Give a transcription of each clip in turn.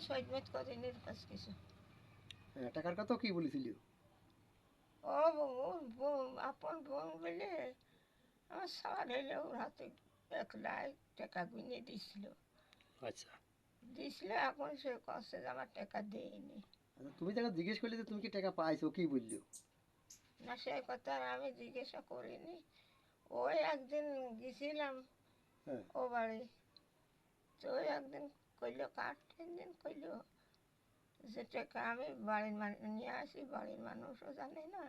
সৈয়দ করিনি কাজ কিছু। টাকার কথা কি বলেছিল? ও আপন বোন বলে আমার সবার হইলে ওর হাতে 1 লাখ টাকা গুনে দিছিল। আচ্ছা দিছিল, এখন সে কষ্ট যে আমার টাকা দেয়নি। আচ্ছা, তুমি তাকে জিজ্ঞেস করলে যে তুমি কি টাকা পাইছো, কি বললো? না, সেই কথা আর আমি জিজ্ঞাসা করিনি। ওই একদিন গেছিলাম হ্যাঁ ও বাড়ি, তো ওই একদিন কইলো কার 3 দিন কইলো যে টাকা আমি বাড়ির নিয়ে আসি, বাড়ির মানুষও জানে না,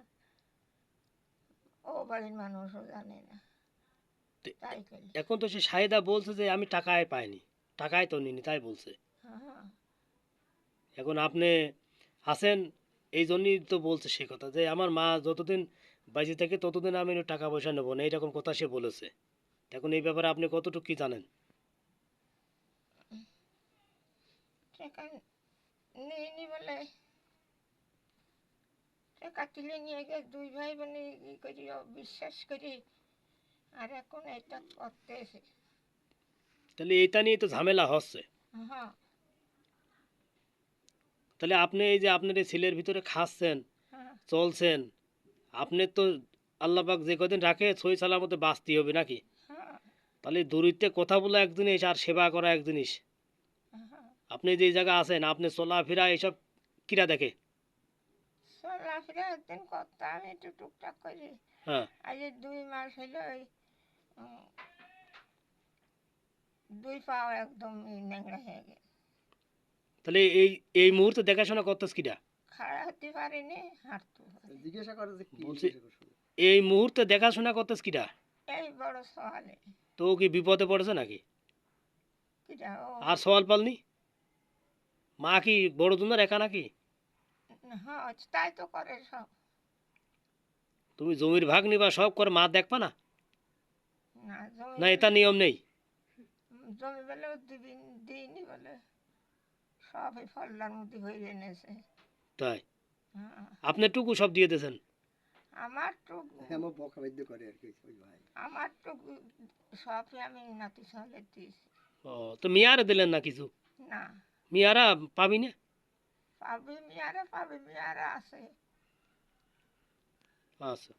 ও বাড়ির মানুষও জানে না, তো তাই কইলো। এখন তো সে সাহেদা বলছে যে আমি টাকায় পাইনি, টাকায় তো নিনি, তাই বলছে। হ্যাঁ, এখন আপনি আছেন, এই জন্যই তো বলছে সে কথা যে আমার মা যতদিন বেঁচে থাকে ততদিন আমি টাকা পয়সা নেবো না, এইরকম কথা সে বলেছে। এখন এই ব্যাপারে আপনি কতটুকু কি জানেন? টাকা নেইনি বলে টাকা তুলে নিয়ে গিয়ে 2 ভাই বোনে ই করি বিশ্বাস করি, আর এখন এটা করতেছে। তাহলে এইটা নিয়ে তো ঝামেলা হচ্ছে। হ্যাঁ, তাহলে আপনি এই যে আপনার এই ছেলের ভিতরে খাচ্ছেন, হ্যাঁ, চলছেন, আপনি তো আল্লাহ পাক যে কদিন রাখে সই সালামতে বাঁচতে হবে নাকি? হ্যাঁ, তাহলে দূরিত্বে কথা বলা এক জিনিস আর সেবা করা এক জিনিস। হ্যাঁ। আপনি যে জায়গায় আছেন, আপনি চলাফেরা এইসব কিরা দেখে? চলাফেরা একদিন করতাম আমি একটু টুকটাক করি। হ্যাঁ, আজ 2 মাস হইলো ওই 2 পাও একদম ন্যাংরা হয়ে গেছে। তাহলে এই এই মুহূর্তে দেখাশোনা করতেছ কিরা? খাড়া হতে পারিনি, হাঁটতেও পারি। জিজ্ঞাসা করে যে কি বলছি জিজ্ঞাসা করছো? এই মুহূর্তে দেখাশোনা করতেছ কিরা? এই বড় সওয়ালে। তো ও কি বিপদে পড়েছে নাকি? কিটা ও? আর সওয়াল পালনি? মা কি বড় দুনার একা নাকি? হ্যাঁ, তাই তো করে সব। তুমি জমির ভাগ নিবা সব করে মা দেখবা না? না, জমি না এটা নিয়ম নেই? জমি বলে দিইনি বলে সবই ফল্লার মধ্যে হয়ে এনেছে। তাই হ্যাঁ, আপনি টুকু সব দিয়ে দিয়েছেন? আমার তো আমার বকা বাধ্য করে আর কি ওই ভাই। আমার তো সবই আমি নাতি সহলে দিয়েছি। ও, তো মিয়ারে দিলেন না কিছু? না, মিয়ারা পাবি না? পাবি মেয়ারা আছে। আচ্ছা।